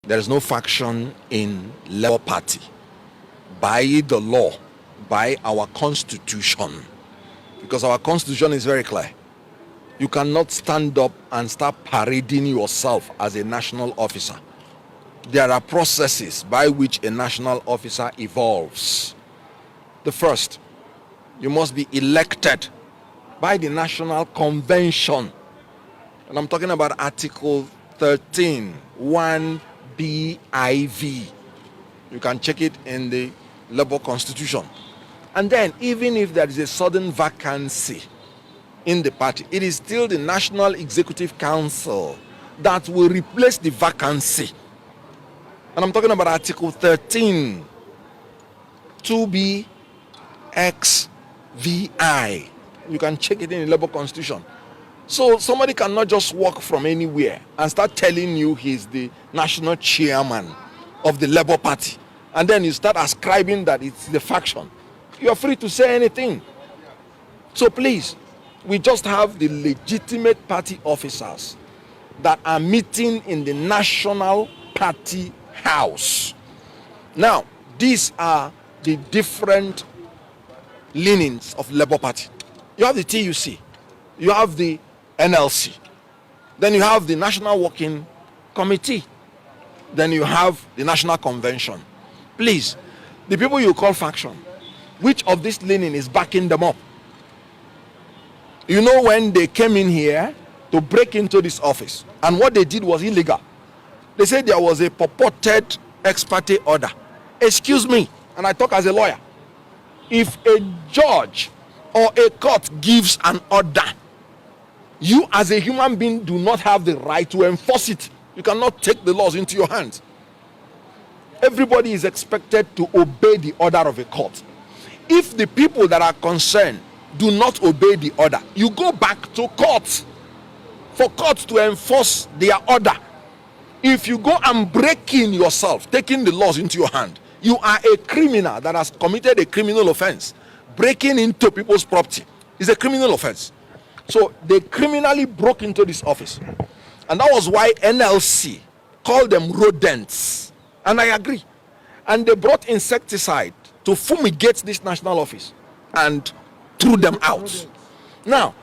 There is no faction in Labour Party by the law, by our constitution, because our constitution is very clear. You cannot stand up and start parading yourself as a national officer. There are processes by which a national officer evolves. The first, you must be elected by the National Convention. And I'm talking about Article 13, 1BIV. You can check it in the Labour Constitution. And then, even if there is a sudden vacancy in the party, it is still the National Executive Council that will replace the vacancy. And I'm talking about Article 13, 2BXVI. You can check it in the Labour Constitution. So somebody cannot just walk from anywhere and start telling you he's the national chairman of the Labour Party, and then you start ascribing that it's the faction. You are free to say anything. So please, we just have the legitimate party officers that are meeting in the National Party House. Now, these are the different leanings of Labour Party. You have the TUC, you have the NLC, then you have the National Working Committee, then you have the National Convention. Please, the people you call faction, which of this leaning is backing them up? You know, when they came in here to break into this office, and what they did was illegal. They said there was a purported ex parte order. Excuse me, and I talk as a lawyer. If a judge or a court gives an order, you as a human being do not have the right to enforce it. You cannot take the laws into your hands. Everybody is expected to obey the order of a court. If the people that are concerned do not obey the order, you go back to court for court to enforce their order. If you go and break in yourself, taking the laws into your hand, you are a criminal that has committed a criminal offense. Breaking into people's property is a criminal offense. So they criminally broke into this office. And that was why NLC called them rodents. And I agree. And they brought insecticide to fumigate this national office and threw them out. Now,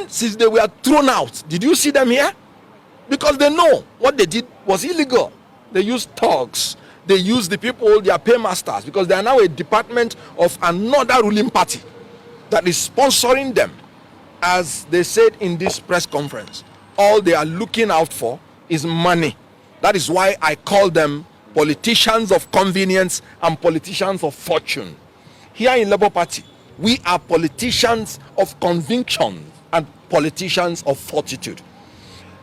since they were thrown out, did you see them here? Because they know what they did was illegal. They used thugs. They used the people, their paymasters, because they are now a department of another ruling party that is sponsoring them. As they said in this press conference, all they are looking out for is money. That is why I call them politicians of convenience and politicians of fortune. Here in Labour Party, we are politicians of conviction and politicians of fortitude.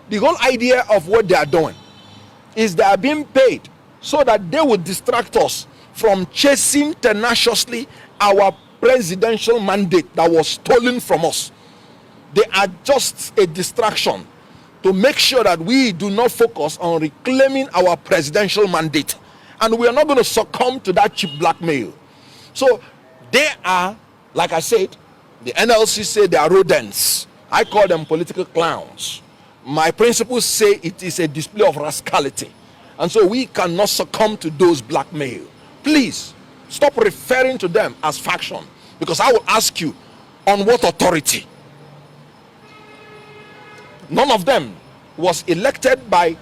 The whole idea of what they are doing is they are being paid so that they will distract us from chasing tenaciously our presidential mandate that was stolen from us. They are just a distraction to make sure that we do not focus on reclaiming our presidential mandate. And we are not going to succumb to that cheap blackmail. So they are, like I said, the NLC say they are rodents. I call them political clowns. My principles say it is a display of rascality. And so we cannot succumb to those blackmail. Please, stop referring to them as faction. Because I will ask you, on what authority? None of them was elected by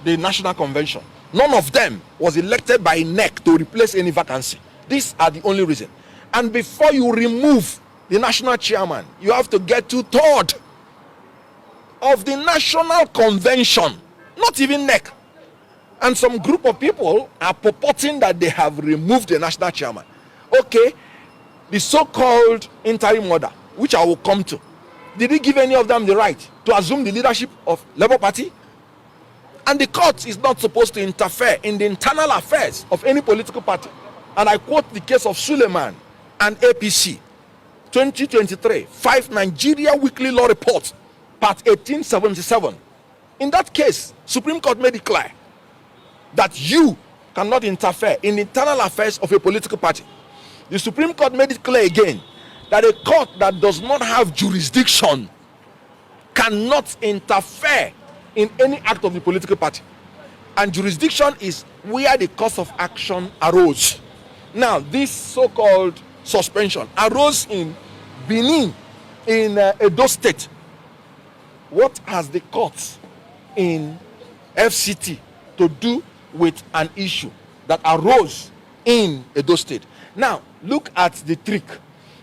the National Convention. None of them was elected by NEC to replace any vacancy. These are the only reason. And before you remove the national chairman, you have to get 2/3 of the National Convention, not even NEC. And some group of people are purporting that they have removed the national chairman. Okay, the so-called interim order, which I will come to, did he give any of them the right to assume the leadership of Labour Party? And the court is not supposed to interfere in the internal affairs of any political party. And I quote the case of Suleiman and APC, 2023, 5 Nigeria Weekly Law Report, part 1877. In that case, Supreme Court made it clear that you cannot interfere in the internal affairs of a political party. The Supreme Court made it clear again that a court that does not have jurisdiction cannot interfere in any act of the political party. And jurisdiction is where the cause of action arose. Now, this so-called suspension arose in Benin, in Edo State. What has the court in FCT to do with an issue that arose in Edo State? Now, look at the trick.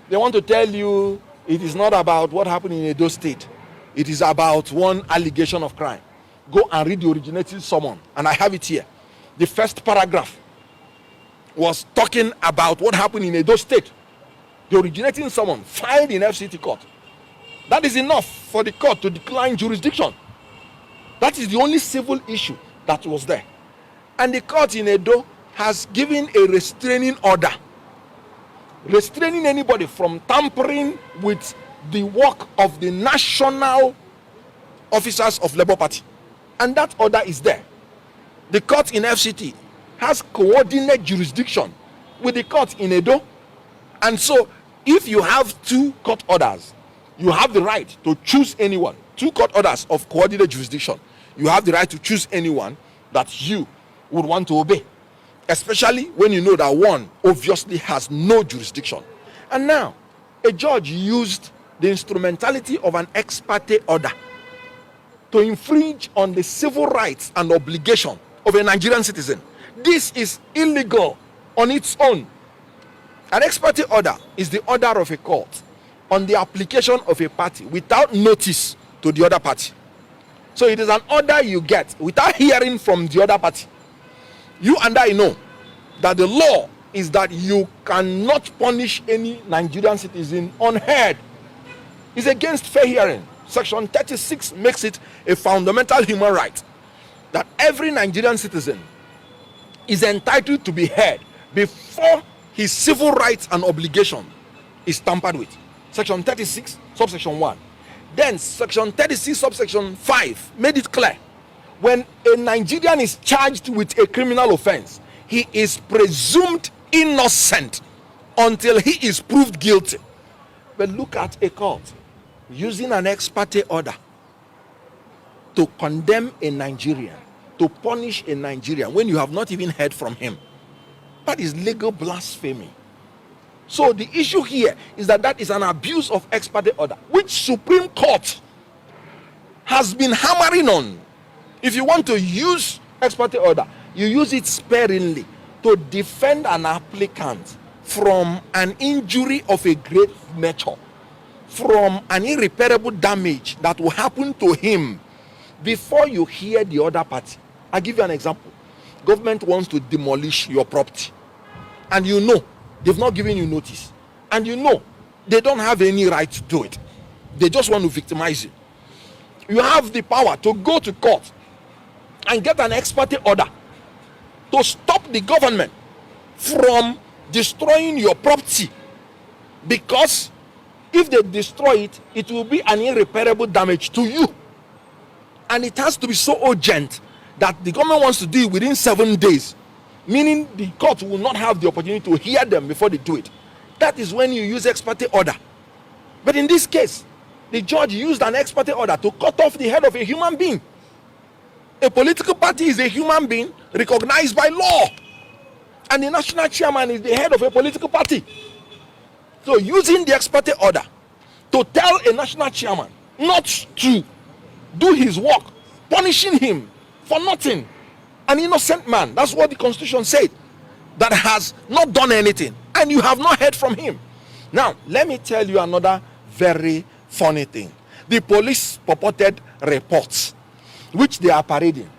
They want to tell you it is not about what happened in Edo State. It is about one allegation of crime. Go and read the originating summon, and I have it here. The first paragraph was talking about what happened in Edo State. The originating summon filed in FCT court. That is enough for the court to decline jurisdiction. That is the only civil issue that was there. And the court in Edo has given a restraining order, restraining anybody from tampering with the work of the national officers of Labour Party. And that order is there. The court in FCT has coordinate jurisdiction with the court in Edo. And so, if you have two court orders, you have the right to choose anyone. Two court orders of coordinate jurisdiction. You have the right to choose anyone that you would want to obey. Especially when you know that one obviously has no jurisdiction. And now, a judge used the instrumentality of an ex parte order to infringe on the civil rights and obligation of a Nigerian citizen. This is illegal on its own. An ex parte order is the order of a court on the application of a party without notice to the other party. So it is an order you get without hearing from the other party. You and I know that the law is that you cannot punish any Nigerian citizen unheard. It's against fair hearing. Section 36 makes it a fundamental human right that every Nigerian citizen is entitled to be heard before his civil rights and obligation is tampered with. Section 36, subsection 1. Then section 36, subsection 5 made it clear. When a Nigerian is charged with a criminal offense, he is presumed innocent until he is proved guilty. But look at a court using an ex parte order to condemn a Nigerian, to punish a Nigerian when you have not even heard from him. That is legal blasphemy. So the issue here is that is an abuse of ex parte order, which Supreme Court has been hammering on. If you want to use ex parte order, you use it sparingly to defend an applicant from an injury of a great nature, from an irreparable damage that will happen to him before you hear the other party. I'll give you an example. Government wants to demolish your property, and you know they've not given you notice, and you know they don't have any right to do it. They just want to victimize you. You have the power to go to court and get an ex parte order to stop the government from destroying your property, because if they destroy it, it will be an irreparable damage to you. And it has to be so urgent that the government wants to do it within 7 days, meaning the court will not have the opportunity to hear them before they do it. That is when you use ex parte order. But in this case, the judge used an ex parte order to cut off the head of a human being. A political party is a human being recognized by law, and the national chairman is the head of a political party. So using the ex parte order to tell a national chairman not to do his work, punishing him for nothing, an innocent man, that's what the Constitution said, that has not done anything, and you have not heard from him. Now, let me tell you another very funny thing. The police purported reports, which they are parading,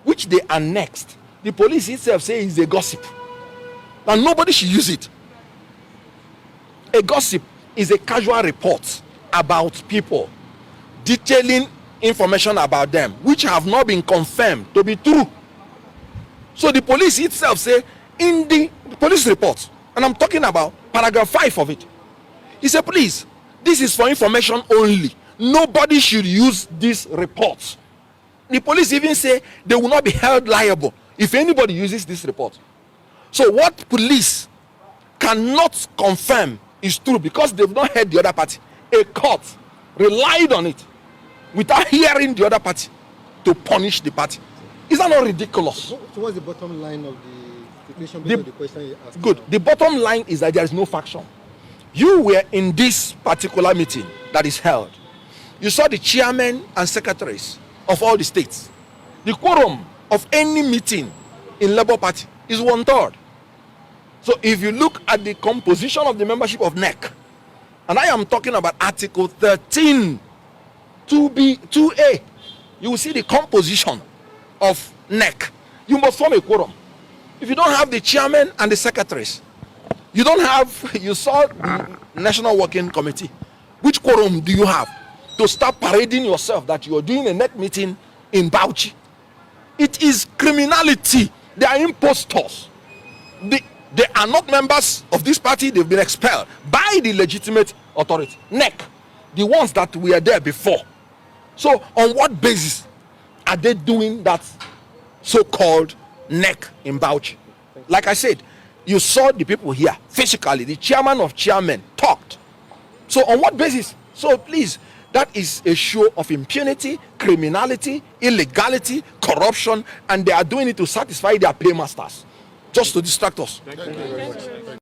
which they annexed. The police itself says is a gossip, and nobody should use it. A gossip is a casual report about people, detailing information about them which have not been confirmed to be true. So the police itself say in the police report, and I'm talking about paragraph 5 of it, he said, please, this is for information only. Nobody should use these reports. The police even say they will not be held liable if anybody uses this report. So what police cannot confirm is true because they've not heard the other party. A court relied on it without hearing the other party to punish the party. Is that not ridiculous? So what's the bottom line of the situation based on the question you asked? Good. The bottom line is that there is no faction. You were in this particular meeting that is held. You saw the chairmen and secretaries of all the states. The quorum of any meeting in Labour Party is 1/3. So if you look at the composition of the membership of NEC, and I am talking about Article 13, 2B, 2A, you will see the composition of NEC. You must form a quorum. If you don't have the chairman and the secretaries, you don't have, you saw the National Working Committee. Which quorum do you have to start parading yourself that you are doing a NEC meeting in Bauchi? It is criminality. They are impostors. They are not members of this party. They've been expelled by the legitimate authority, NEC, the ones that were there before. So on what basis are they doing that so-called NEC in Bauchi? Like I said, you saw the people here physically. The chairman of chairmen talked. So on what basis? So please, that is a show of impunity, criminality, illegality, corruption, and they are doing it to satisfy their paymasters, just to distract us. Thank you very much.